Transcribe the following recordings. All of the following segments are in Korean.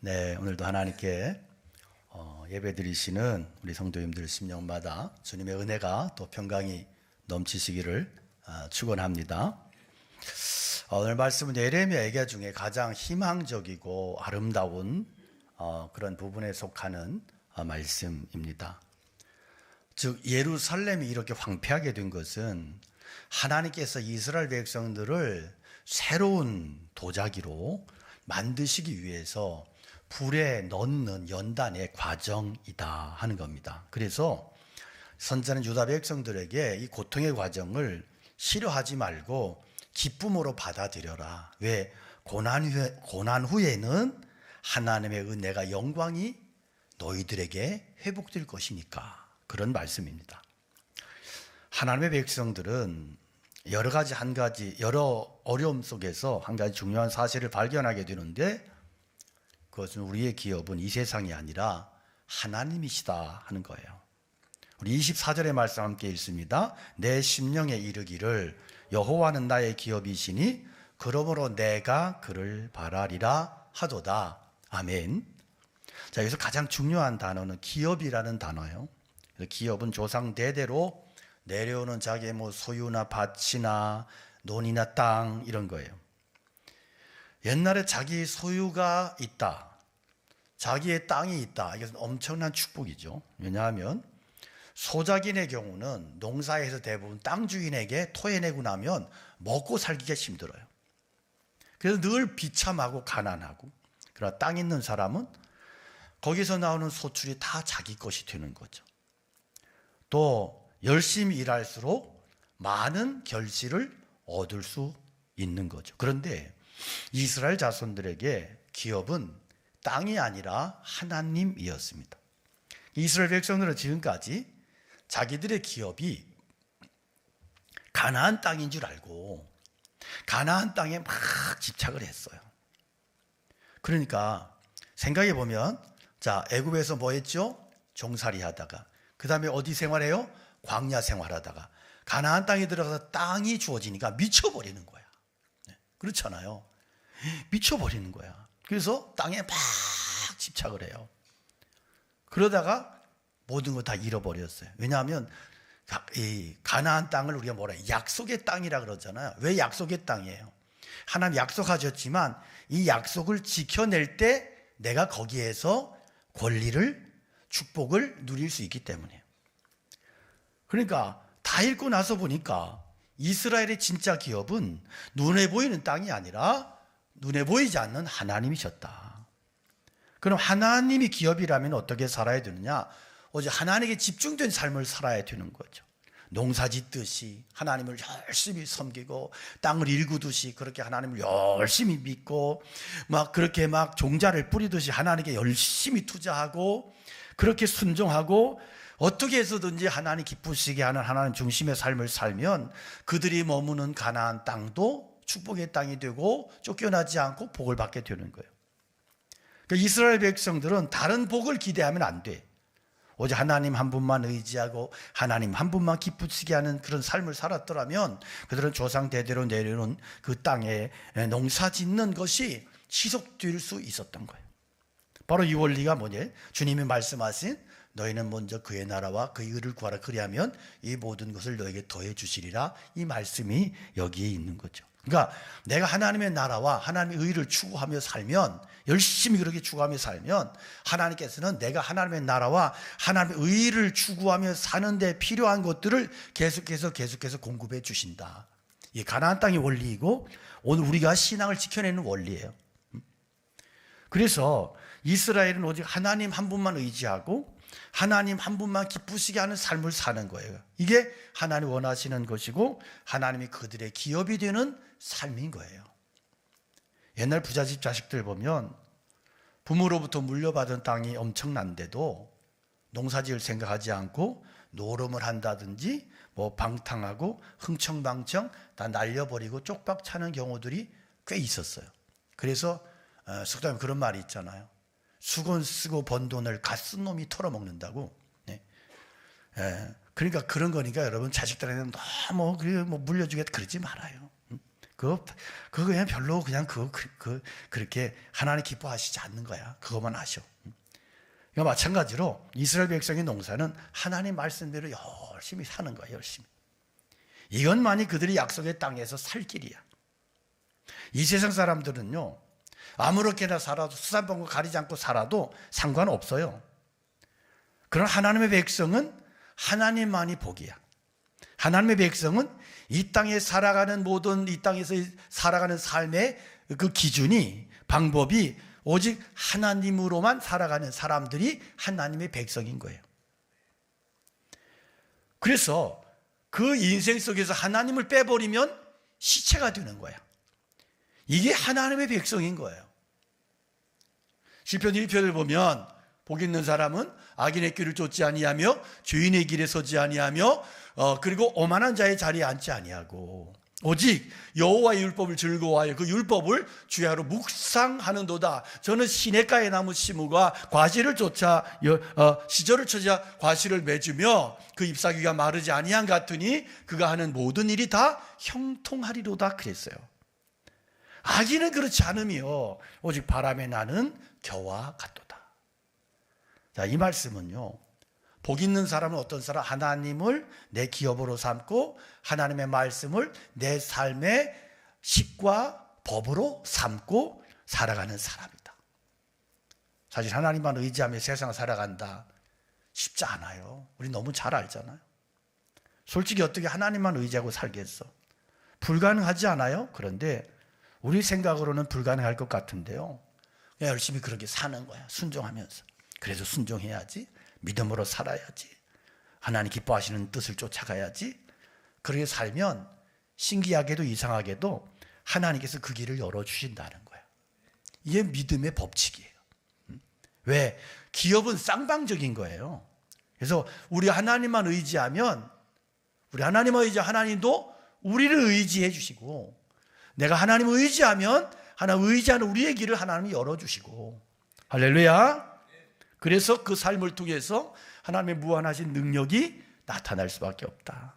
네, 오늘도 하나님께 예배드리시는 우리 성도님들 심령마다 주님의 은혜가 또 평강이 넘치시기를 축원합니다. 오늘 말씀은 예레미야 예언 중에 가장 희망적이고 아름다운 그런 부분에 속하는 말씀입니다. 즉 예루살렘이 이렇게 황폐하게 된 것은 하나님께서 이스라엘 백성들을 새로운 도자기로 만드시기 위해서 불에 넣는 연단의 과정이다 하는 겁니다. 그래서 선지자는 유다 백성들에게 이 고통의 과정을 싫어하지 말고 기쁨으로 받아들여라. 왜? 고난 후에는 하나님의 은혜가 영광이 너희들에게 회복될 것이니까. 그런 말씀입니다. 하나님의 백성들은 여러 어려움 속에서 한 가지 중요한 사실을 발견하게 되는데, 그것은 우리의 기업은 이 세상이 아니라 하나님이시다 하는 거예요. 우리 24절의 말씀 함께 읽습니다. 내 심령에 이르기를 여호와는 나의 기업이시니 그러므로 내가 그를 바라리라 하도다. 아멘. 자, 여기서 가장 중요한 단어는 기업이라는 단어예요. 기업은 조상 대대로 내려오는 자기의 소유나 밭이나 논이나 땅 이런 거예요. 옛날에 자기 소유가 있다, 자기의 땅이 있다, 이것은 엄청난 축복이죠. 왜냐하면 소작인의 경우는 농사에서 대부분 땅 주인에게 토해내고 나면 먹고 살기가 힘들어요. 그래서 늘 비참하고 가난하고, 그러나 땅 있는 사람은 거기서 나오는 소출이 다 자기 것이 되는 거죠. 또 열심히 일할수록 많은 결실을 얻을 수 있는 거죠. 그런데 이스라엘 자손들에게 기업은 땅이 아니라 하나님이었습니다. 이스라엘 백성들은 지금까지 자기들의 기업이 가나안 땅인 줄 알고 가나안 땅에 막 집착을 했어요. 그러니까 생각해 보면, 자, 애굽에서 뭐 했죠? 종살이 하다가, 그 다음에 어디 생활해요? 광야 생활하다가 가나안 땅에 들어가서 땅이 주어지니까 미쳐버리는 거야. 그렇잖아요. 미쳐버리는 거야. 그래서 땅에 막 집착을 해요. 그러다가 모든 거 다 잃어버렸어요. 왜냐하면 이 가나안 땅을 우리가 뭐라 해요? 약속의 땅이라 그러잖아요. 왜 약속의 땅이에요? 하나님 약속하셨지만 이 약속을 지켜낼 때 내가 거기에서 권리를, 축복을 누릴 수 있기 때문이에요. 그러니까 다 읽고 나서 보니까 이스라엘의 진짜 기업은 눈에 보이는 땅이 아니라 눈에 보이지 않는 하나님이셨다. 그럼 하나님이 기업이라면 어떻게 살아야 되느냐? 오직 하나님에게 집중된 삶을 살아야 되는 거죠. 농사 짓듯이 하나님을 열심히 섬기고, 땅을 일구듯이 그렇게 하나님을 열심히 믿고, 그렇게 종자를 뿌리듯이 하나님께 열심히 투자하고, 그렇게 순종하고, 어떻게 해서든지 하나님 기쁘시게 하는 하나님 중심의 삶을 살면 그들이 머무는 가나안 땅도 축복의 땅이 되고 쫓겨나지 않고 복을 받게 되는 거예요. 그러니까 이스라엘 백성들은 다른 복을 기대하면 안 돼. 오직 하나님 한 분만 의지하고 하나님 한 분만 기쁘시게 하는 그런 삶을 살았더라면 그들은 조상 대대로 내려오는 그 땅에 농사 짓는 것이 지속될 수 있었던 거예요. 바로 이 원리가 뭐냐? 주님이 말씀하신 너희는 먼저 그의 나라와 그의 의를 구하라, 그리하면 이 모든 것을 너에게 더해 주시리라, 이 말씀이 여기에 있는 거죠. 그러니까 내가 하나님의 나라와 하나님의 의를 추구하며 살면, 열심히 그렇게 추구하며 살면 하나님께서는 내가 하나님의 나라와 하나님의 의를 추구하며 사는 데 필요한 것들을 계속해서 공급해 주신다. 이게 가나안 땅의 원리이고 오늘 우리가 신앙을 지켜내는 원리예요. 그래서 이스라엘은 오직 하나님 한 분만 의지하고 하나님 한 분만 기쁘시게 하는 삶을 사는 거예요. 이게 하나님 원하시는 것이고 하나님이 그들의 기업이 되는 삶인 거예요. 옛날 부잣집 자식들 보면 부모로부터 물려받은 땅이 엄청난데도 농사지을 생각하지 않고 노름을 한다든지 방탕하고 흥청망청 다 날려버리고 쪽박 차는 경우들이 꽤 있었어요. 그래서 속담에 그런 말이 있잖아요. 수건 쓰고 번 돈을 갓 쓴 놈이 털어먹는다고. 그러니까 그런 거니까 여러분 자식들한테 너무 물려주겠다 그러지 말아요. 그거 그냥 별로 그냥 그렇게 하나님 기뻐하시지 않는 거야. 그것만 하셔. 그러니까 마찬가지로 이스라엘 백성의 농사는 하나님 말씀대로 열심히 사는 거야, 열심히. 이것만이 그들이 약속의 땅에서 살 길이야. 이 세상 사람들은요, 아무렇게나 살아도 수산번거 가리지 않고 살아도 상관없어요. 그러나 하나님의 백성은 하나님만이 복이야. 하나님의 백성은 이 땅에 살아가는 모든 이 땅에서 살아가는 삶의 그 기준이 방법이 오직 하나님으로만 살아가는 사람들이 하나님의 백성인 거예요. 그래서 그 인생 속에서 하나님을 빼버리면 시체가 되는 거야. 이게 하나님의 백성인 거예요. 시편 1편을 보면 복 있는 사람은 악인의 길을 쫓지 아니하며 죄인의 길에 서지 아니하며 그리고 오만한 자의 자리에 앉지 아니하고 오직 여호와의 율법을 즐거워하여 그 율법을 주야로 묵상하는도다. 저는 시냇가에 나무 심으가 과실을 쫓아 시절을 찾아 과실을 맺으며 그 잎사귀가 마르지 아니한 같으니 그가 하는 모든 일이 다 형통하리로다 그랬어요. 악인은 그렇지 않으며 오직 바람에 나는 겨와 같도다. 자, 이 말씀은요, 복 있는 사람은 어떤 사람? 하나님을 내 기업으로 삼고 하나님의 말씀을 내 삶의 식과 법으로 삼고 살아가는 사람이다. 사실 하나님만 의지하며 세상을 살아간다 쉽지 않아요. 우리 너무 잘 알잖아요. 솔직히 어떻게 하나님만 의지하고 살겠어? 불가능하지 않아요? 그런데 우리 생각으로는 불가능할 것 같은데요, 그냥 열심히 그렇게 사는 거야. 순종하면서. 그래서 순종해야지, 믿음으로 살아야지, 하나님 기뻐하시는 뜻을 쫓아가야지. 그렇게 살면 신기하게도 이상하게도 하나님께서 그 길을 열어주신다는 거야. 이게 믿음의 법칙이에요. 왜? 기업은 쌍방적인 거예요. 그래서 우리 하나님만 의지하면, 우리 하나님만 의지하면 하나님도 우리를 의지해 주시고, 내가 하나님을 의지하면 하나님 의지하는 우리의 길을 하나님이 열어주시고, 할렐루야. 그래서 그 삶을 통해서 하나님의 무한하신 능력이 나타날 수밖에 없다.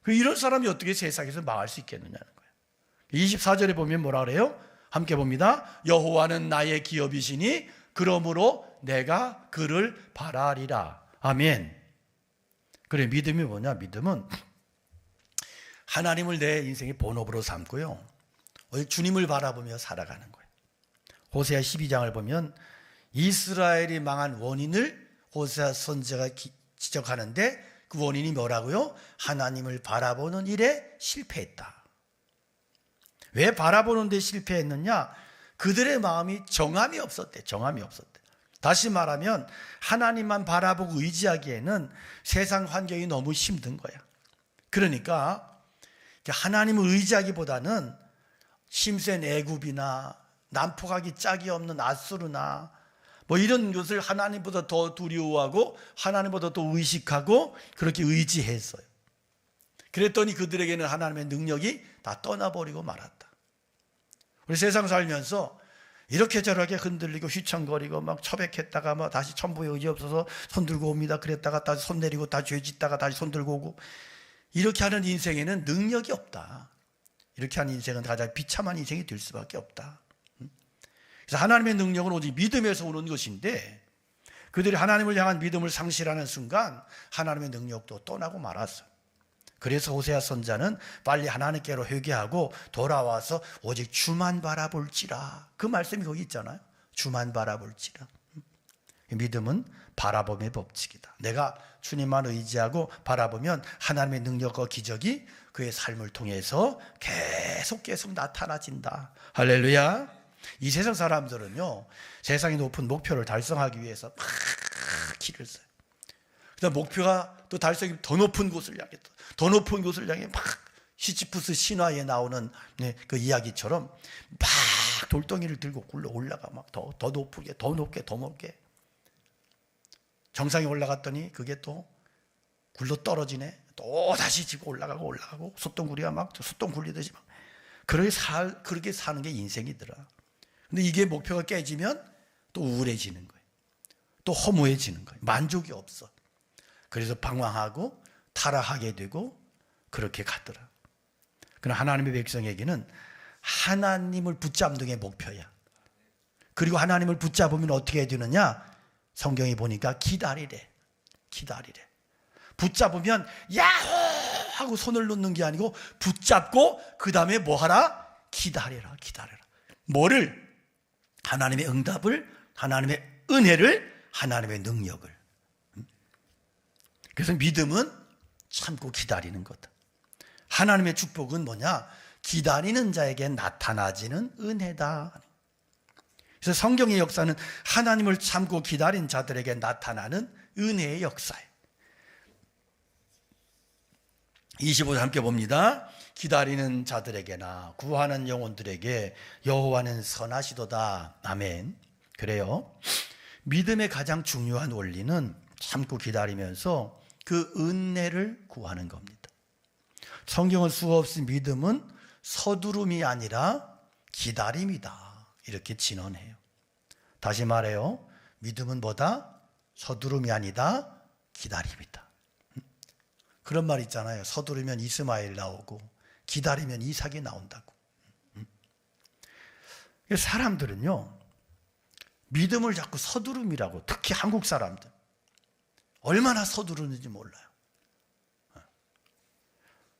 이런 사람이 어떻게 세상에서 망할 수 있겠느냐는 거예요. 24절에 보면 뭐라 그래요? 함께 봅니다. 여호와는 나의 기업이시니 그러므로 내가 그를 바라리라. 아멘. 그래, 믿음이 뭐냐? 믿음은 하나님을 내 인생의 본업으로 삼고요, 주님을 바라보며 살아가는 거예요. 호세아 12장을 보면 이스라엘이 망한 원인을 호세아 선지자가 지적하는데 그 원인이 뭐라고요? 하나님을 바라보는 일에 실패했다. 왜 바라보는 데 실패했느냐? 그들의 마음이 정함이 없었대. 정함이 없었대. 다시 말하면 하나님만 바라보고 의지하기에는 세상 환경이 너무 힘든 거야. 그러니까 하나님을 의지하기보다는 힘센 애굽이나 난폭하기 짝이 없는 아수르나 뭐 이런 것을 하나님보다 더 두려워하고 하나님보다 더 의식하고 그렇게 의지했어요. 그랬더니 그들에게는 하나님의 능력이 다 떠나버리고 말았다. 우리 세상 살면서 이렇게 저렇게 흔들리고 휘청거리고 막 처백했다가 막 다시 천부의 의지 없어서 손 들고 옵니다. 그랬다가 다시 손 내리고 다시 죄 짓다가 다시 손 들고 오고, 이렇게 하는 인생에는 능력이 없다. 이렇게 하는 인생은 가장 비참한 인생이 될 수밖에 없다. 그래서 하나님의 능력은 오직 믿음에서 오는 것인데 그들이 하나님을 향한 믿음을 상실하는 순간 하나님의 능력도 떠나고 말았어요. 그래서 호세아 선지자는 빨리 하나님께로 회개하고 돌아와서 오직 주만 바라볼지라, 그 말씀이 거기 있잖아요. 주만 바라볼지라. 믿음은 바라봄의 법칙이다. 내가 주님만 의지하고 바라보면 하나님의 능력과 기적이 그의 삶을 통해서 계속 나타나진다. 할렐루야. 이 세상 사람들은요, 세상의 높은 목표를 달성하기 위해서 막 길을 써요. 그다음 목표가 또 달성이 더 높은 곳을 향해, 더 높은 곳을 향해 막 시지프스 신화에 나오는 그 이야기처럼 막 돌덩이를 들고 굴러 올라가, 막 더 높게, 더 높게, 더 높게. 정상에 올라갔더니 그게 또 굴러 떨어지네. 또 다시 지고 올라가고 솥동구리가 막 솥동 굴리듯이 막 그렇게 사는 게 인생이더라. 근데 이게 목표가 깨지면 또 우울해지는 거예요. 또 허무해지는 거예요. 만족이 없어. 그래서 방황하고 타락하게 되고 그렇게 가더라. 그러나 하나님의 백성에게는 하나님을 붙잡는 게 목표야. 그리고 하나님을 붙잡으면 어떻게 해야 되느냐? 성경에 보니까 기다리래. 기다리래. 붙잡으면 야호 하고 손을 놓는 게 아니고 붙잡고 그 다음에 뭐 하라? 기다려라. 기다려라. 뭐를? 하나님의 응답을, 하나님의 은혜를, 하나님의 능력을. 그래서 믿음은 참고 기다리는 거다. 하나님의 축복은 뭐냐? 기다리는 자에게 나타나지는 은혜다. 그래서 성경의 역사는 하나님을 참고 기다린 자들에게 나타나는 은혜의 역사예요. 25절 함께 봅니다. 기다리는 자들에게나 구하는 영혼들에게 여호와는 선하시도다. 아멘. 그래요. 믿음의 가장 중요한 원리는 참고 기다리면서 그 은혜를 구하는 겁니다. 성경은 수없이 믿음은 서두름이 아니라 기다림이다. 이렇게 진언해요. 다시 말해요. 믿음은 뭐다? 서두름이 아니다. 기다림이다. 그런 말 있잖아요. 서두르면 이스마엘 나오고 기다리면 이삭이 나온다고. 사람들은요, 믿음을 자꾸 서두름이라고, 특히 한국 사람들 얼마나 서두르는지 몰라요.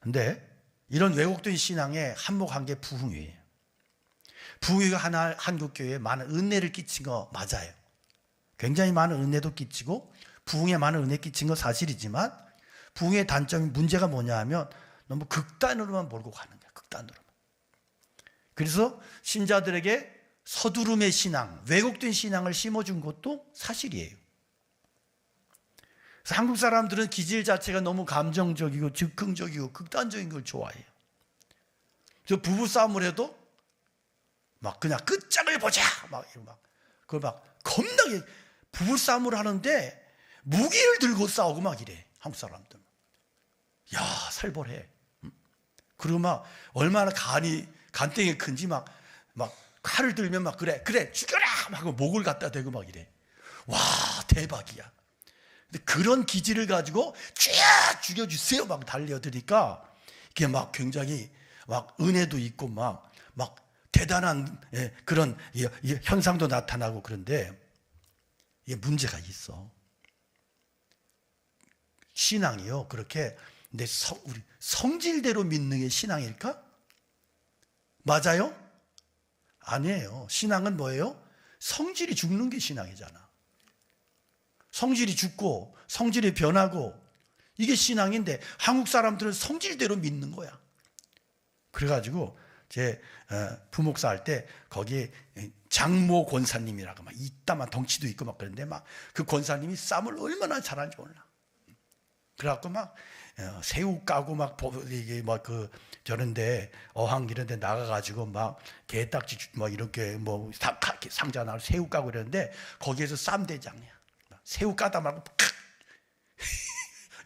근데 이런 왜곡된 신앙에 한몫한 게 부흥회예요. 부흥회가 한국교회에 많은 은혜를 끼친 거 맞아요. 굉장히 많은 은혜도 끼치고 부흥에 많은 은혜 끼친 건 사실이지만, 부흥의 단점이, 문제가 뭐냐 하면 너무 극단으로만 몰고 가는 거야. 극단으로만. 그래서 신자들에게 서두름의 신앙, 왜곡된 신앙을 심어준 것도 사실이에요. 그래서 한국 사람들은 기질 자체가 너무 감정적이고 즉흥적이고 극단적인 걸 좋아해요. 저 부부싸움을 해도 막 그냥 끝장을 보자 그걸 막 겁나게 부부싸움을 하는데 무기를 들고 싸우고 막 이래. 한국 사람들. 야, 살벌해. 그리고 막 얼마나 간땡이 큰지 막 칼을 들면 막 그래 죽여라 막 목을 갖다 대고 막 이래. 와, 대박이야. 근데 그런 기질을 가지고 죽여주세요 막 달려드니까 이게 막 굉장히 막 은혜도 있고 막 대단한 그런 현상도 나타나고. 그런데 이게 문제가 있어. 신앙이요, 그렇게 우리 성질대로 믿는 게 신앙일까? 맞아요? 아니에요. 신앙은 뭐예요? 성질이 죽는 게 신앙이잖아. 성질이 죽고 성질이 변하고 이게 신앙인데, 한국 사람들은 성질대로 믿는 거야. 그래가지고 제 부목사 할 때 거기에 장모 권사님이라고 막 이따만 덩치도 있고 막 그런데 막 그 권사님이 쌈을 얼마나 잘하는지 몰라. 그래갖고 막 새우 까고 막 이게 막 그 저런데 어항 이런데 나가가지고 막 게딱지 막 이렇게 뭐 상자 나고 새우 까고 이러는데 거기에서 쌈대장이야. 새우 까다 말고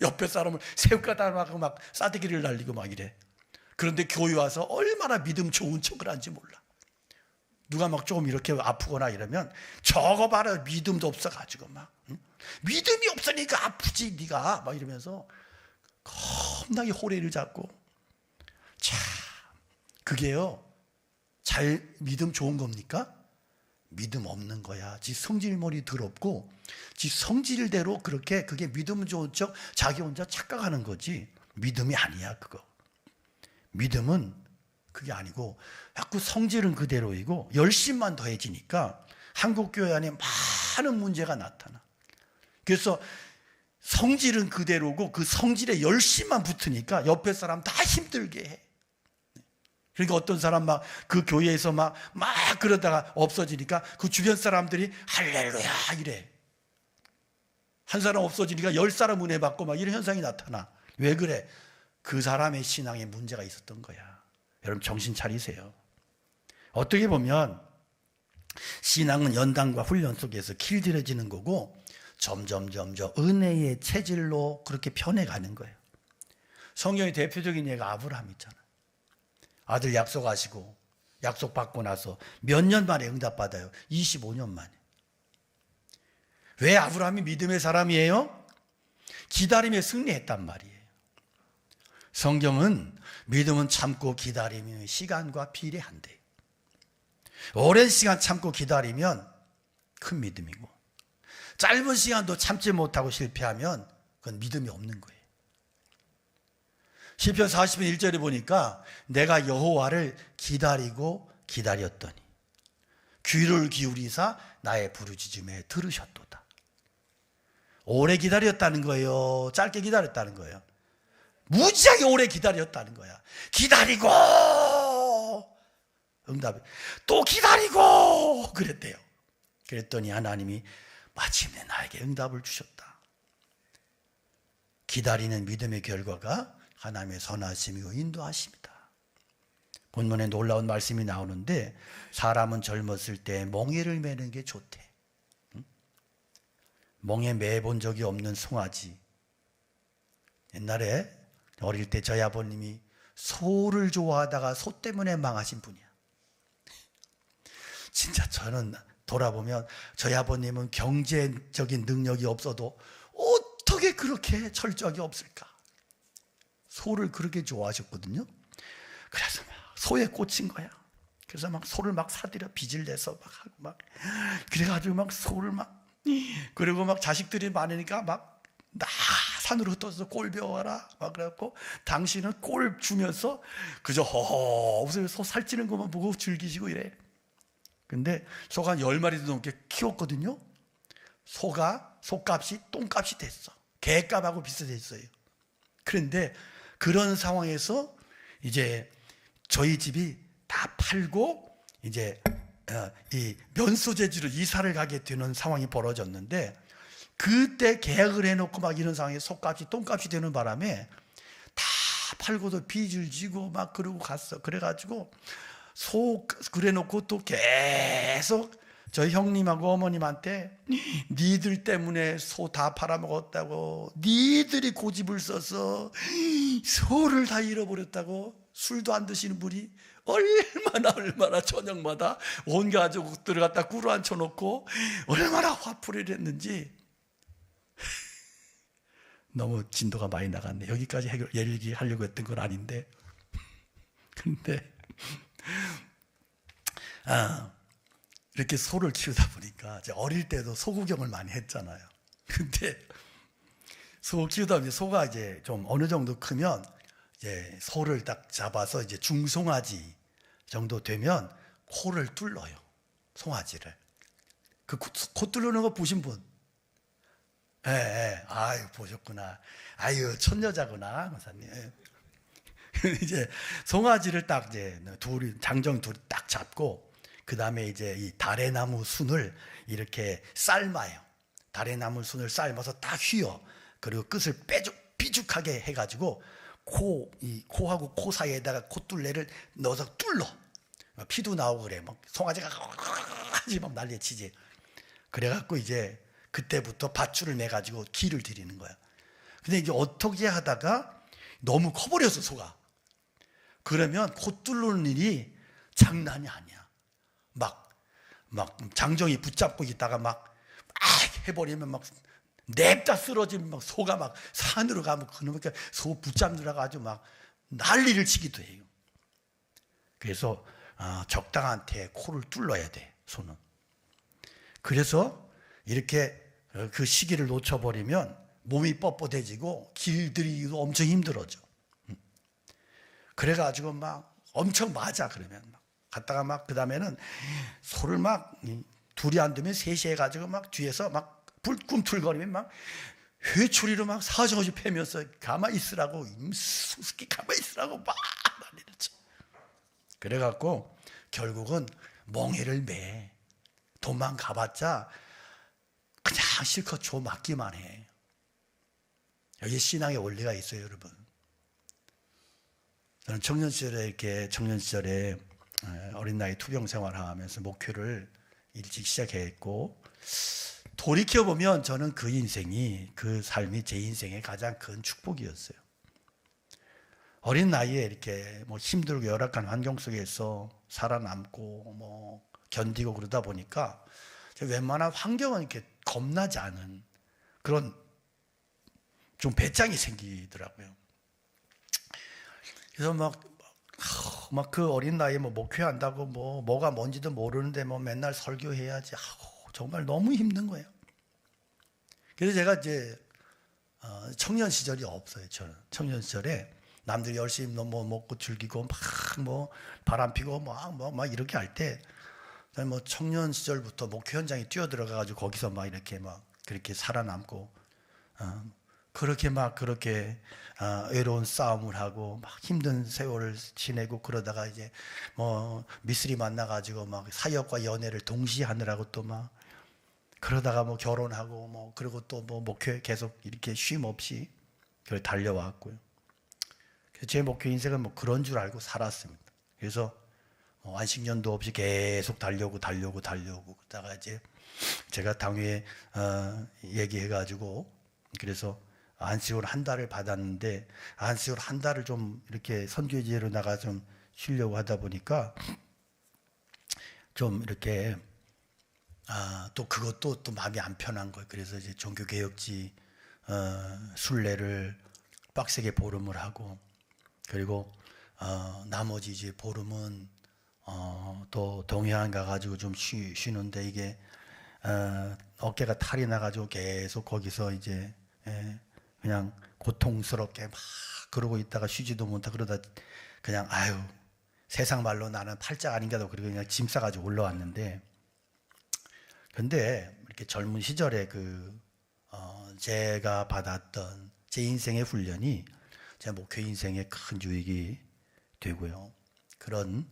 옆에 사람을 새우 까다 말고 막 싸대기를 날리고 막 이래. 그런데 교회 와서 얼마나 믿음 좋은 척을 하는지 몰라. 누가 막 조금 이렇게 아프거나 이러면 저거 봐라, 믿음도 없어가지고 막 믿음이 없으니까 아프지 네가 막 이러면서 겁나게 호래를 잡고. 참, 그게요, 잘 믿음 좋은 겁니까? 믿음 없는 거야. 지 성질머리 더럽고 지 성질대로 그렇게 그게 믿음 좋은 척 자기 혼자 착각하는 거지 믿음이 아니야. 그거 믿음은 그게 아니고 자꾸 성질은 그대로이고 열심만 더해지니까 한국교회 안에 많은 문제가 나타나. 그래서 성질은 그대로고 그 성질에 열심만 붙으니까 옆에 사람 다 힘들게 해. 그러니까 어떤 사람 막 그 교회에서 막 그러다가 없어지니까 그 주변 사람들이 할렐루야 이래. 한 사람 없어지니까 10사람 은혜 받고 막 이런 현상이 나타나. 왜 그래? 그 사람의 신앙에 문제가 있었던 거야. 여러분 정신 차리세요. 어떻게 보면 신앙은 연단과 훈련 속에서 길들여지는 거고 점점 은혜의 체질로 그렇게 변해가는 거예요. 성경의 대표적인 예가 아브라함 있잖아. 아들 약속하시고 약속 받고 나서 몇 년 만에 응답받아요. 25년 만에. 왜 아브라함이 믿음의 사람이에요? 기다림에 승리했단 말이에요. 성경은 믿음은 참고 기다리며 시간과 비례한대. 오랜 시간 참고 기다리면 큰 믿음이고, 짧은 시간도 참지 못하고 실패하면 그건 믿음이 없는 거예요. 시편 40편 1절에 보니까 내가 여호와를 기다리고 기다렸더니 귀를 기울이사 나의 부르짖음에 들으셨도다. 오래 기다렸다는 거예요? 짧게 기다렸다는 거예요? 무지하게 오래 기다렸다는 거야. 기다리고 응답이 또 기다리고 그랬대요. 그랬더니 하나님이 마침내 나에게 응답을 주셨다. 기다리는 믿음의 결과가 하나님의 선하심이고 인도하십니다. 본문에 놀라운 말씀이 나오는데, 사람은 젊었을 때 멍에를 매는 게 좋대. 멍에 매본 적이 없는 송아지. 옛날에 어릴 때 저희 아버님이 소를 좋아하다가 소 때문에 망하신 분이야. 진짜 저는 돌아보면 저희 아버님은 경제적인 능력이 없어도 어떻게 그렇게 철저하게 없을까? 소를 그렇게 좋아하셨거든요. 그래서 막 소에 꽂힌 거야. 그래서 막 소를 막 사들여 빚을 내서 막 하고 막 그래가지고 막 소를 막, 그리고 막 자식들이 많으니까 막 나 산으로 떠서 꼴 배워라 막 그래갖고 당신은 꼴 주면서 그저 허허 웃으며 소 살찌는 것만 보고 즐기시고 이래. 근데 소가 10마리도 넘게 키웠거든요. 소가 소값이 똥값이 됐어. 개값하고 비슷했어요. 그런데 그런 상황에서 이제 저희 집이 다 팔고 이제 이 면소재지로 이사를 가게 되는 상황이 벌어졌는데, 그때 계약을 해놓고 막 이런 상황에 소값이 똥값이 되는 바람에 다 팔고도 빚을 지고 막 그러고 갔어. 그래가지고 소 그래놓고 또 계속 저희 형님하고 어머님한테 니들 때문에 소 다 팔아먹었다고, 니들이 고집을 써서 소를 다 잃어버렸다고, 술도 안 드시는 분이 얼마나 저녁마다 온 가족들을 갖다 꿇어 앉혀놓고 얼마나 화풀이를 했는지. 너무 진도가 많이 나갔네. 여기까지 얘기하려고 했던 건 아닌데. 근데 이렇게 소를 키우다 보니까 어릴 때도 소 구경을 많이 했잖아요. 근데 소 키우다 보면 소가 이제 좀 어느 정도 크면 이제 소를 딱 잡아서 이제 중송아지 정도 되면 코를 뚫어요. 송아지를. 그 코 뚫는 거 보신 분? 예, 예. 아유, 보셨구나. 아유, 천여자구나, 권사님. 예. 이제 송아지를 딱 이제 장정 둘이 딱 잡고, 그 다음에 이제 이 다래나무 순을 이렇게 삶아요. 다래나무 순을 삶아서 딱 휘어. 그리고 끝을 삐죽하게 해가지고 코하고 코 사이에다가 콧둘레를 넣어서 뚫러. 피도 나오고 그래. 막 송아지가 막 난리치지. 그래갖고 이제 그때부터 밧줄을 매가지고 기를 드리는 거야. 근데 이제 어떻게 하다가 너무 커버려서 소가. 그러면 코 뚫는 일이 장난이 아니야. 막 장정이 붙잡고 있다가 막 해버리면 막 냅다 쓰러지면 막 소가 막 산으로 가면 그놈의 소 붙잡느라고 아주 막 난리를 치기도 해요. 그래서 적당한 테 코를 뚫어야 돼, 소는. 그래서 이렇게 그 시기를 놓쳐버리면 몸이 뻣뻣해지고 길들이기도 엄청 힘들어져. 그래가지고 막 엄청 맞아. 그러면 막 갔다가 막 그 다음에는 소를 막 둘이 안 되면 셋이 해가지고 막 뒤에서 막 꿈틀거리면 막 회초리로 막 사정없이 패면서 가만히 있으라고, 수수께 가만히 있으라고 막 난리를 쳐. 그래갖고 결국은 멍해를 매. 도망가봤자 그냥 실컷 줘 맞기만 해. 여기 신앙의 원리가 있어요, 여러분. 저는 청년 시절에 어린 나이 투병 생활하면서 목표를 일찍 시작했고, 돌이켜보면 저는 그 삶이 제 인생의 가장 큰 축복이었어요. 어린 나이에 이렇게 힘들고 열악한 환경 속에서 살아남고 견디고 그러다 보니까 웬만한 환경은 이렇게 겁나지 않은 그런 좀 배짱이 생기더라고요. 그래서 막 그 어린 나이에 뭐 목회한다고 뭐가 뭔지도 모르는데 뭐 맨날 설교해야지. 정말 너무 힘든 거예요. 그래서 제가 이제 청년 시절이 없어요. 저는 청년 시절에 남들이 열심히 뭐 먹고 즐기고 막 뭐 바람 피고 막 이렇게 할 때 저는 뭐 청년 시절부터 목회 현장에 뛰어들어가 가지고 거기서 막 이렇게 막 그렇게 살아남고 그렇게 외로운 싸움을 하고 막 힘든 세월을 지내고 그러다가 이제 뭐 미쓰리 만나 가지고 막 사역과 연애를 동시에 하느라고 또 막 그러다가 뭐 결혼하고 뭐 그리고 또 뭐 목회 계속 이렇게 쉼 없이 그걸 달려왔고요. 그래서 제 목회 인생은 뭐 그런 줄 알고 살았습니다. 그래서 안식년도 없이 계속 달려오고 그러다가 이제 제가 당회에 얘기해가지고 그래서 안식을 한 달을 받았는데 안식을 한 달을 좀 이렇게 선교지로 나가 좀 쉬려고 하다 보니까 좀 이렇게 또 그것도 또 마음이 안 편한 거예요. 그래서 이제 종교개혁지 순례를 빡세게 보름을 하고 그리고 나머지 이제 보름은 또 동해안 가가지고 좀 쉬는데 이게 어깨가 탈이 나가지고 계속 거기서 이제 그냥 고통스럽게 막 그러고 있다가 쉬지도 못하고 그러다 그냥 세상 말로 나는 팔자 아닌가도 그리고 그냥 짐 싸가지고 올라왔는데 근데 이렇게 젊은 시절에 제가 받았던 제 인생의 훈련이 제 목회 인생의 큰 유익이 되고요. 그런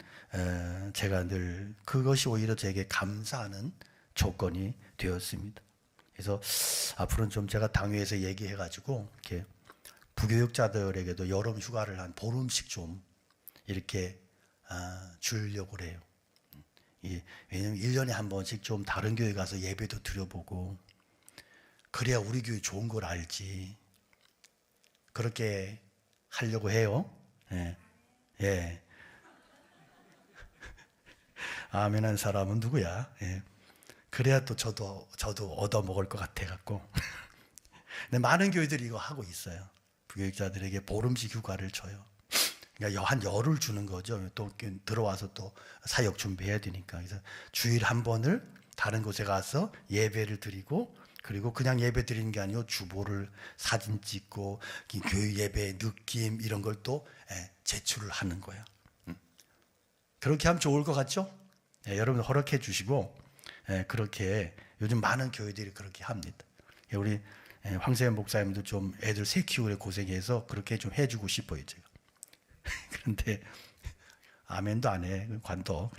제가 늘 그것이 오히려 제게 감사하는 조건이 되었습니다. 그래서 앞으로는 좀 제가 당회에서 얘기해가지고 이렇게 부교육자들에게도 여름 휴가를 한 보름씩 좀 이렇게 주려고 그래요. 왜냐면 1년에 한 번씩 좀 다른 교회 가서 예배도 드려보고 그래야 우리 교회 좋은 걸 알지. 그렇게 하려고 해요. 예. 아멘 한 사람은 누구야? 예. 그래야 또 저도 얻어먹을 것 같아갖고. 근데 많은 교회들이 이거 하고 있어요. 부교육자들에게 보름씩 휴가를 줘요. 그러니까 한 열흘 주는 거죠. 또 들어와서 또 사역 준비해야 되니까. 그래서 주일 한 번을 다른 곳에 가서 예배를 드리고 그리고 그냥 예배 드리는 게 아니고 주보를 사진 찍고 교회 예배의 느낌 이런 걸 또 제출을 하는 거예요. 그렇게 하면 좋을 것 같죠? 여러분 허락해 주시고 그렇게 요즘 많은 교회들이 그렇게 합니다. 우리 황세현 목사님도 좀 애들 새 키우래 고생해서 그렇게 좀 해주고 싶어요 제가. 그런데 아멘도 안 해. 관둬.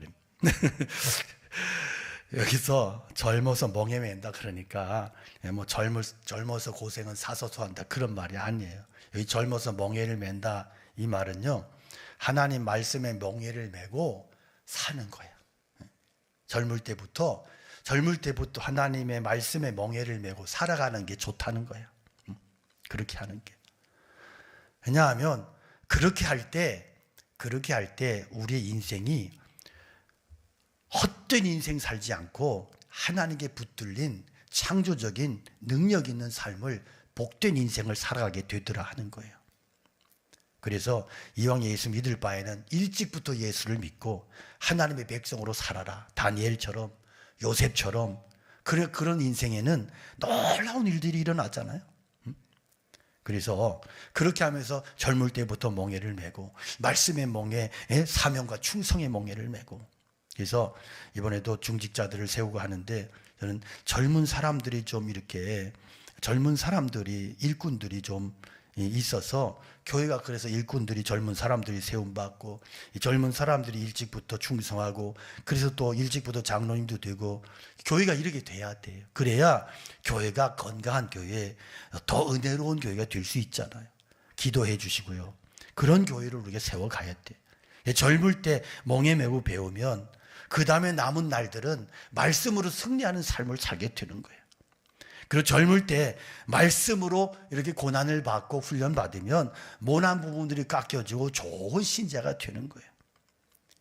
여기서 젊어서 멍에 맨다 그러니까 뭐 젊어서 고생은 사서서 한다 그런 말이 아니에요. 여기 젊어서 멍에를 맨다 이 말은요 하나님 말씀에 멍에를 메고 사는 거야. 젊을 때부터 하나님의 말씀에 멍에를 메고 살아가는 게 좋다는 거야. 그렇게 하는 게. 왜냐하면 그렇게 할 때 우리의 인생이 헛된 인생 살지 않고 하나님께 붙들린 창조적인 능력 있는 삶을 복된 인생을 살아가게 되더라 하는 거예요. 그래서 이왕 예수 믿을 바에는 일찍부터 예수를 믿고 하나님의 백성으로 살아라. 다니엘처럼 요셉처럼 그런 인생에는 놀라운 일들이 일어나잖아요. 그래서 그렇게 하면서 젊을 때부터 멍에를 메고 말씀의 멍에 사명과 충성의 멍에를 메고 그래서 이번에도 중직자들을 세우고 하는데 저는 젊은 사람들이 좀 이렇게 일꾼들이 좀 있어서 교회가 그래서 일꾼들이 젊은 사람들이 세움받고 젊은 사람들이 일찍부터 충성하고 그래서 또 일찍부터 장로님도 되고 교회가 이렇게 돼야 돼요. 그래야 교회가 건강한 교회, 더 은혜로운 교회가 될 수 있잖아요. 기도해 주시고요. 그런 교회를 우리가 세워가야 돼요. 젊을 때 멍에 메고 배우면 그 다음에 남은 날들은 말씀으로 승리하는 삶을 살게 되는 거예요. 그리고 젊을 때 말씀으로 이렇게 고난을 받고 훈련받으면 모난 부분들이 깎여지고 좋은 신자가 되는 거예요.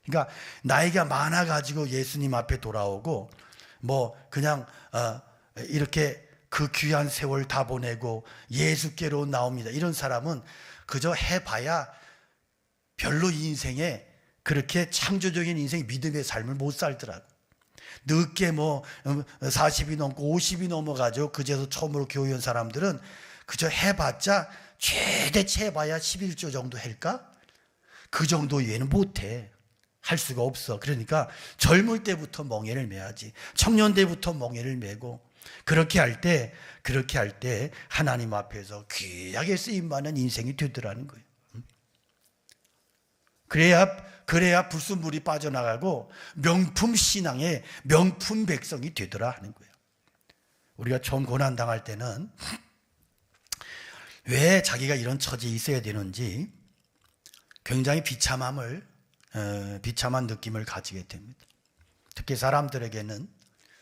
그러니까 나이가 많아가지고 예수님 앞에 돌아오고 뭐 그냥 이렇게 그 귀한 세월 다 보내고 예수께로 나옵니다. 이런 사람은 그저 해봐야 별로 이 인생에 그렇게 창조적인 인생, 믿음의 삶을 못 살더라고. 늦게 40이 넘고 50이 넘어가죠. 그제서 처음으로 교회 온 사람들은 그저 해봤자 최대치 해봐야 11조 정도 할까? 그 정도 외에는 못해. 할 수가 없어. 그러니까 젊을 때부터 멍에를 매야지. 청년 때부터 멍에를 매고 그렇게 할 때 하나님 앞에서 귀하게 쓰임받는 인생이 되더라는 거예요. 그래야 불순물이 빠져나가고 명품 신앙의 명품 백성이 되더라 하는 거예요. 우리가 처음 고난 당할 때는 왜 자기가 이런 처지에 있어야 되는지 굉장히 비참한 느낌을 가지게 됩니다. 특히 사람들에게는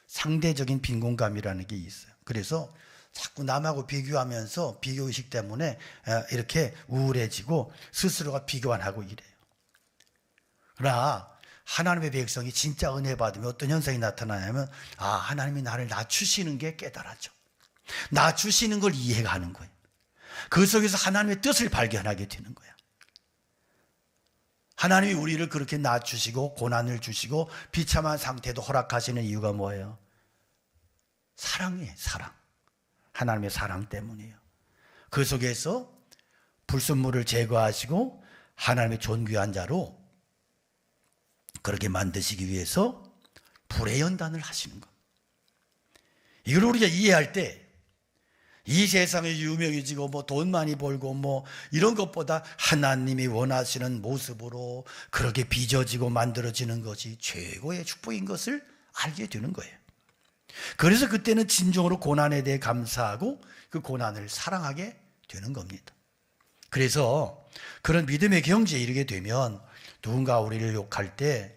상대적인 빈곤감이라는 게 있어요. 그래서 자꾸 남하고 비교하면서 비교의식 때문에 이렇게 우울해지고 스스로가 비교만 하고 이래요. 그러나 하나님의 백성이 진짜 은혜 받으면 어떤 현상이 나타나냐면 하나님이 나를 낮추시는 게 깨달아져. 낮추시는 걸 이해가 하는 거예요. 그 속에서 하나님의 뜻을 발견하게 되는 거야. 하나님이 우리를 그렇게 낮추시고 고난을 주시고 비참한 상태도 허락하시는 이유가 뭐예요? 사랑이에요. 사랑. 하나님의 사랑 때문이에요. 그 속에서 불순물을 제거하시고 하나님의 존귀한 자로 그렇게 만드시기 위해서 불의 연단을 하시는 것. 이걸 우리가 이해할 때 이 세상에 유명해지고 돈 많이 벌고 이런 것보다 하나님이 원하시는 모습으로 그렇게 빚어지고 만들어지는 것이 최고의 축복인 것을 알게 되는 거예요. 그래서 그때는 진정으로 고난에 대해 감사하고 그 고난을 사랑하게 되는 겁니다. 그래서 그런 믿음의 경지에 이르게 되면 누군가 우리를 욕할 때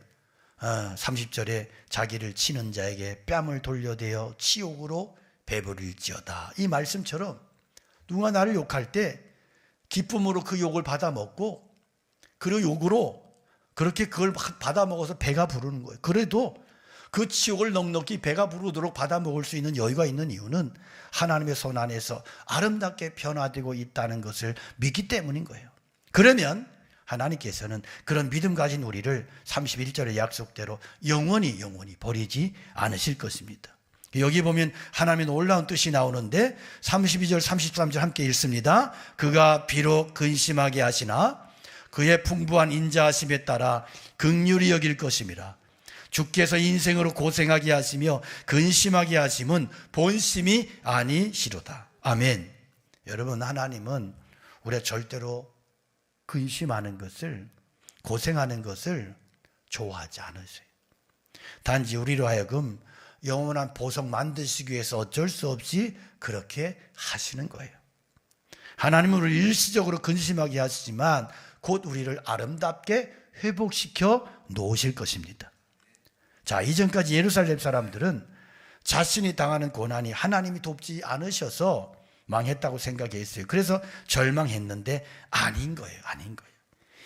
30절에 자기를 치는 자에게 뺨을 돌려대어 치욕으로 배부릴지어다. 이 말씀처럼 누가 나를 욕할 때 기쁨으로 그 욕을 받아먹고 그 욕으로 그렇게 그걸 받아먹어서 배가 부르는 거예요. 그래도 그 치욕을 넉넉히 배가 부르도록 받아먹을 수 있는 여유가 있는 이유는 하나님의 손 안에서 아름답게 변화되고 있다는 것을 믿기 때문인 거예요. 그러면 하나님께서는 그런 믿음 가진 우리를 31절의 약속대로 영원히 버리지 않으실 것입니다. 여기 보면 하나님의 놀라운 뜻이 나오는데 32절 33절 함께 읽습니다. 그가 비록 근심하게 하시나 그의 풍부한 인자하심에 따라 긍휼히 여길 것임이라. 주께서 인생으로 고생하게 하시며 근심하게 하심은 본심이 아니시로다. 아멘. 여러분, 하나님은 우리가 절대로 근심하는 것을, 고생하는 것을 좋아하지 않으세요. 단지 우리로 하여금 영원한 보석 만드시기 위해서 어쩔 수 없이 그렇게 하시는 거예요. 하나님은 우리를 일시적으로 근심하게 하시지만 곧 우리를 아름답게 회복시켜 놓으실 것입니다. 자, 이전까지 예루살렘 사람들은 자신이 당하는 고난이 하나님이 돕지 않으셔서 망했다고 생각했어요. 그래서 절망했는데 아닌 거예요.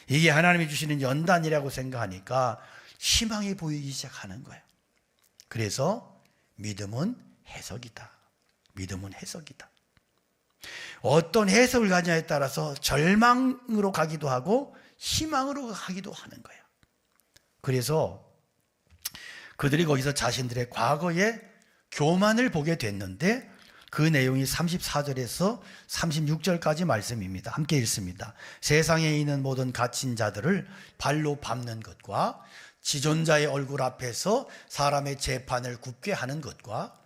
이게 하나님이 주시는 연단이라고 생각하니까 희망이 보이기 시작하는 거예요. 그래서 믿음은 해석이다. 어떤 해석을 가냐에 따라서 절망으로 가기도 하고 희망으로 가기도 하는 거예요. 그래서 그들이 거기서 자신들의 과거의 교만을 보게 됐는데 그 내용이 34절에서 36절까지 말씀입니다. 함께 읽습니다. 세상에 있는 모든 갇힌 자들을 발로 밟는 것과 지존자의 얼굴 앞에서 사람의 재판을 굽게 하는 것과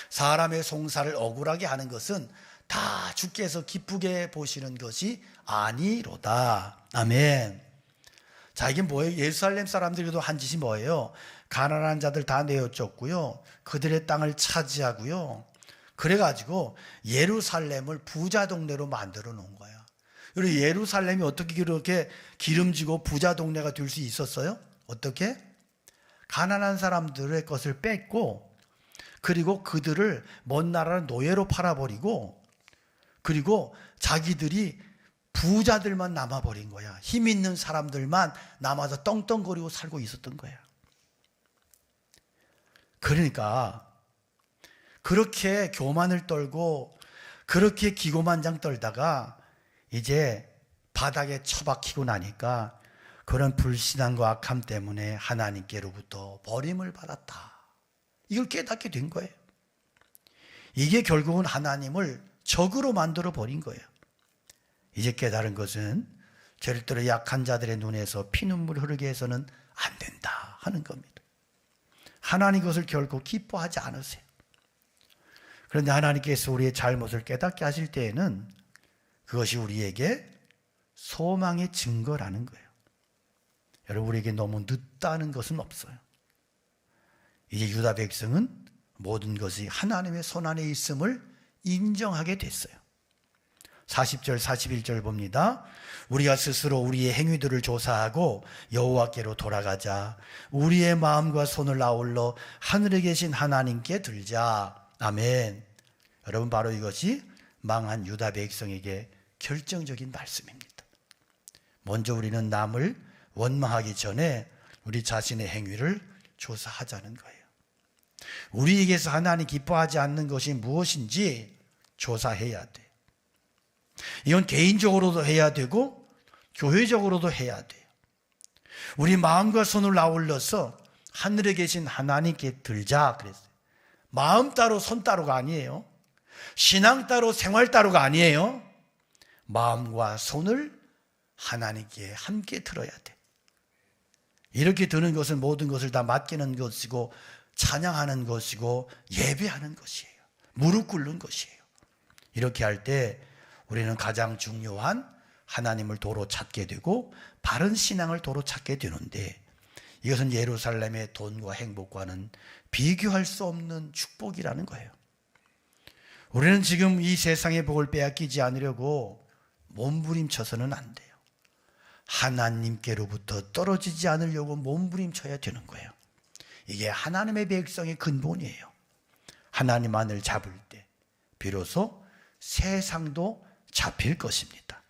사람의 송사를 억울하게 하는 것은 다 주께서 기쁘게 보시는 것이 아니로다. 아멘. 자, 이게 뭐예요? 예루살렘 사람들도 한 짓이 뭐예요? 가난한 자들 다 내어쫓고요, 그들의 땅을 차지하고요, 그래가지고 예루살렘을 부자 동네로 만들어 놓은 거야. 그리고 예루살렘이 어떻게 그렇게 기름지고 부자 동네가 될 수 있었어요? 어떻게? 가난한 사람들의 것을 뺏고, 그리고 그들을 먼 나라를 노예로 팔아버리고, 그리고 자기들이 부자들만 남아버린 거야. 힘 있는 사람들만 남아서 떵떵거리고 살고 있었던 거야. 그러니까 그렇게 교만을 떨고 그렇게 기고만장 떨다가 이제 바닥에 처박히고 나니까 그런 불신앙과 악함 때문에 하나님께로부터 버림을 받았다. 이걸 깨닫게 된 거예요. 이게 결국은 하나님을 적으로 만들어 버린 거예요. 이제 깨달은 것은 절대로 약한 자들의 눈에서 피눈물 흐르게 해서는 안 된다 하는 겁니다. 하나님 그것을 결코 기뻐하지 않으세요. 그런데 하나님께서 우리의 잘못을 깨닫게 하실 때에는 그것이 우리에게 소망의 증거라는 거예요. 여러분, 우리에게 너무 늦다는 것은 없어요. 이제 유다 백성은 모든 것이 하나님의 손안에 있음을 인정하게 됐어요. 40절 41절 봅니다. 우리가 스스로 우리의 행위들을 조사하고 여호와께로 돌아가자. 우리의 마음과 손을 아울러 하늘에 계신 하나님께 들자. 아멘. 여러분, 바로 이것이 망한 유다 백성에게 결정적인 말씀입니다. 먼저 우리는 남을 원망하기 전에 우리 자신의 행위를 조사하자는 거예요. 우리에게서 하나님 기뻐하지 않는 것이 무엇인지 조사해야 돼요. 이건 개인적으로도 해야 되고 교회적으로도 해야 돼요. 우리 마음과 손을 아울러서 하늘에 계신 하나님께 들자 그랬어요. 마음 따로 손 따로가 아니에요. 신앙 따로 생활 따로가 아니에요. 마음과 손을 하나님께 함께 들어야 돼. 이렇게 드는 것은 모든 것을 다 맡기는 것이고 찬양하는 것이고 예배하는 것이에요. 무릎 꿇는 것이에요. 이렇게 할 때 우리는 가장 중요한 하나님을 도로 찾게 되고 바른 신앙을 도로 찾게 되는데, 이것은 예루살렘의 돈과 행복과는 비교할 수 없는 축복이라는 거예요. 우리는 지금 이 세상의 복을 빼앗기지 않으려고 몸부림쳐서는 안 돼요. 하나님께로부터 떨어지지 않으려고 몸부림쳐야 되는 거예요. 이게 하나님의 백성의 근본이에요. 하나님만을 잡을 때 비로소 세상도 잡힐 것입니다.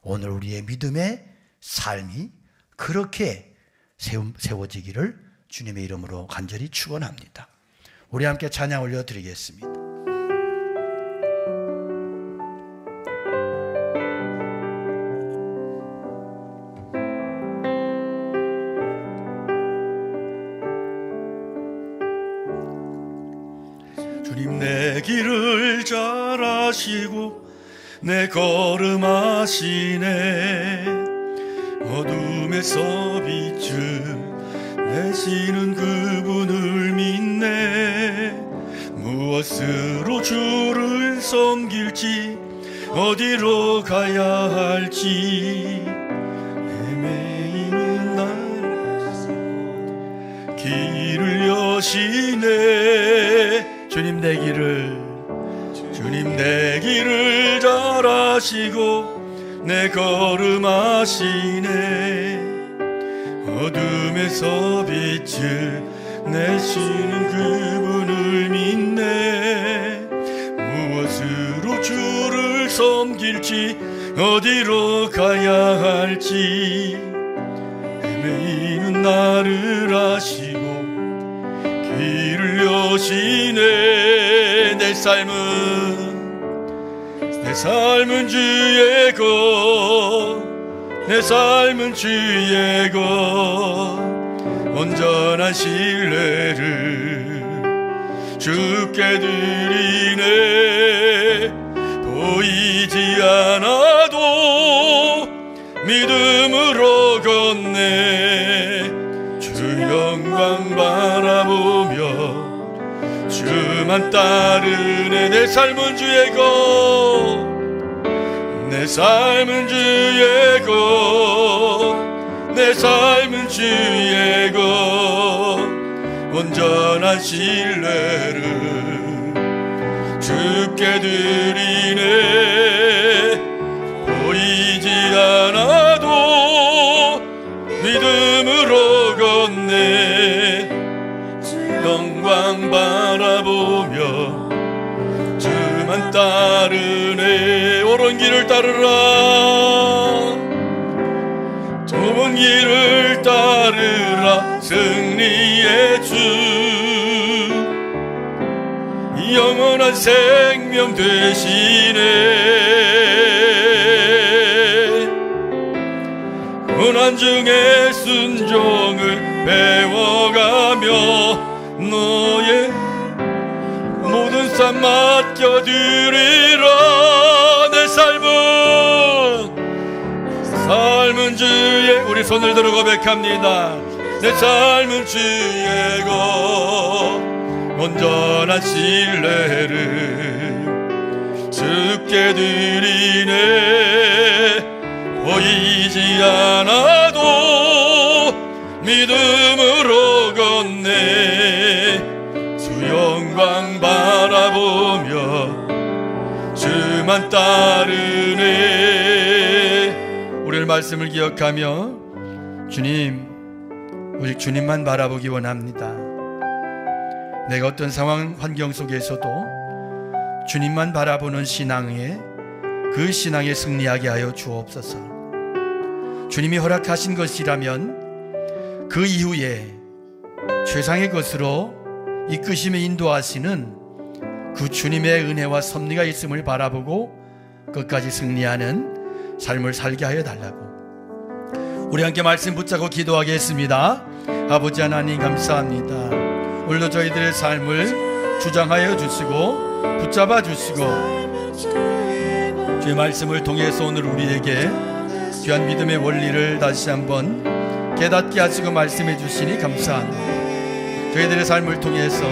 오늘 우리의 믿음의 삶이 그렇게 세워지기를 주님의 이름으로 간절히 축원합니다. 우리 함께 찬양 올려드리겠습니다. 주님 내 길을 잘 아시고 내 걸음 아시네. 어둠에서 빛을 내시는 그분을 믿네. 무엇으로 주를 섬길지 어디로 가야 할지 헤매이는 날 길을 여시네. 주님 내 길을 잘 아시고 내 걸음 아시네. 어둠에서 빛을 내시는 그분을 믿네. 무엇으로 주를 섬길지 어디로 가야 할지 헤매이는 나를 아시고 길을 여시네. 내 삶은 주의 것, 내 삶은 주의 것. 온전한 신뢰를 주께 드리네. 보이지 않아도 믿음으로 걷네. 주 영광 바라보며 주만 따르네. 내 삶은 주의 것, 내 삶은 주의 것, 내 삶은 주의 것. 온전한 신뢰를 주께 드리네. 보이지 않아도 믿음으로 걷네. 영광 바라보며 주만 따르네. 옳은 길을 따르라. 좁은 길을 따르라. 승리의 주 영원한 생명 되시네. 고난 산중의 순종을 배워가며 너의 모든 삶 맡겨드리라. 내 삶은 주의, 우리 손을 들어 고백합니다. 내 삶은 주의 것 온전한 신뢰를 주께 드리네. 보이지 않아도 믿음으로 걷네. 주 영광 바라보며 주만 따르네. 우리의 말씀을 기억하며 주님, 오직 주님만 바라보기 원합니다. 내가 어떤 상황 환경 속에서도 주님만 바라보는 신앙에, 그 신앙에 승리하게 하여 주옵소서. 주님이 허락하신 것이라면 그 이후에 최상의 것으로 이끄심에 인도하시는 그 주님의 은혜와 섭리가 있음을 바라보고 끝까지 승리하는 삶을 살게 하여 달라고 우리 함께 말씀 붙잡고 기도하겠습니다. 아버지 하나님 감사합니다. 오늘도 저희들의 삶을 주장하여 주시고 붙잡아 주시고 주의 말씀을 통해서 오늘 우리에게 귀한 믿음의 원리를 다시 한번 깨닫게 하시고 말씀해 주시니 감사합니다. 저희들의 삶을 통해서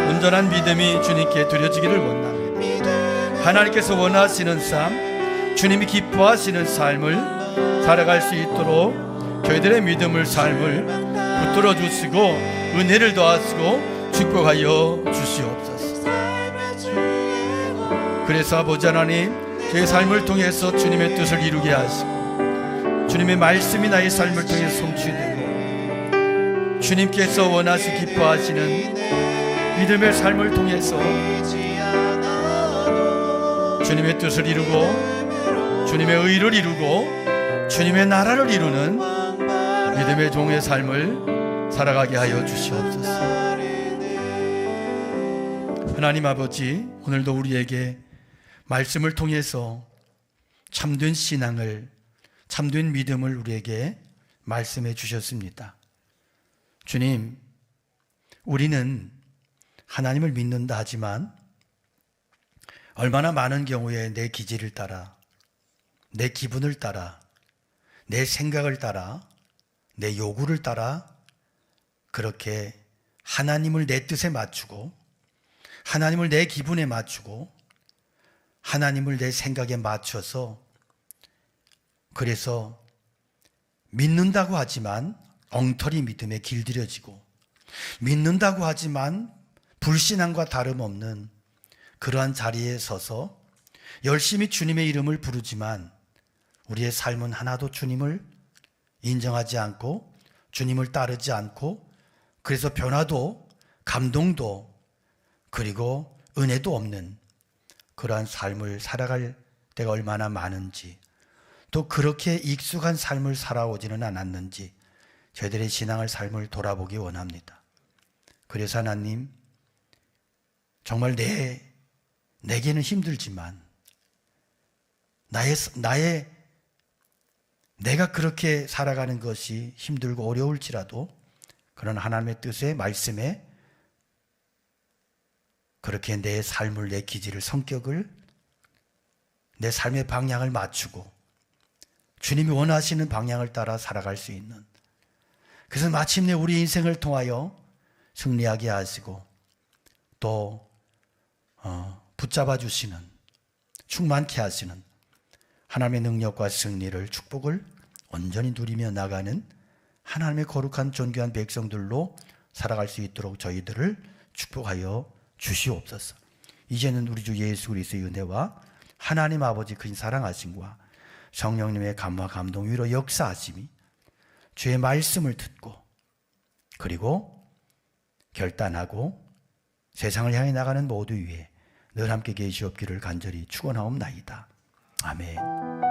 온전한 믿음이 주님께 드려지기를 원합니다. 하나님께서 원하시는 삶, 주님이 기뻐하시는 삶을 살아갈 수 있도록 저희들의 믿음을, 삶을 붙들어 주시고 은혜를 더하시고 축복하여 주시옵소서. 그래서 아버지 하나님, 저희 삶을 통해서 주님의 뜻을 이루게 하시고 주님의 말씀이 나의 삶을 통해 성취되고 주님께서 원하시 기뻐하시는 믿음의 삶을 통해서 주님의 뜻을 이루고 주님의 의를 이루고 주님의 나라를 이루는 믿음의 종의 삶을 살아가게 하여 주시옵소서. 하나님 아버지, 오늘도 우리에게 말씀을 통해서 참된 신앙을, 참된 믿음을 우리에게 말씀해 주셨습니다. 주님, 우리는 하나님을 믿는다 하지만 얼마나 많은 경우에 내 기질을 따라, 내 기분을 따라, 내 생각을 따라, 내 요구를 따라 그렇게 하나님을 내 뜻에 맞추고 하나님을 내 기분에 맞추고 하나님을 내 생각에 맞춰서 그래서 믿는다고 하지만 엉터리 믿음에 길들여지고 믿는다고 하지만 불신앙과 다름없는 그러한 자리에 서서 열심히 주님의 이름을 부르지만 우리의 삶은 하나도 주님을 인정하지 않고 주님을 따르지 않고 그래서 변화도 감동도 그리고 은혜도 없는 그러한 삶을 살아갈 때가 얼마나 많은지, 또 그렇게 익숙한 삶을 살아오지는 않았는지 저희들의 신앙을, 삶을 돌아보기 원합니다. 그래서 하나님, 정말 내게는 힘들지만 내가 그렇게 살아가는 것이 힘들고 어려울지라도 그런 하나님의 뜻에, 말씀에 그렇게 내 삶을, 내 기질을, 성격을, 내 삶의 방향을 맞추고 주님이 원하시는 방향을 따라 살아갈 수 있는, 그래서 마침내 우리 인생을 통하여 승리하게 하시고 또 붙잡아 주시는, 충만케 하시는 하나님의 능력과 승리를, 축복을 온전히 누리며 나가는 하나님의 거룩한 존귀한 백성들로 살아갈 수 있도록 저희들을 축복하여 주시옵소서. 이제는 우리 주 예수 그리스도의 은혜와 하나님 아버지 큰 사랑하심과 성령님의 감화 감동 위로 역사하심이 주의 말씀을 듣고 그리고 결단하고 세상을 향해 나가는 모두 위에 늘 함께 계시옵기를 간절히 축원하옵나이다. 아멘.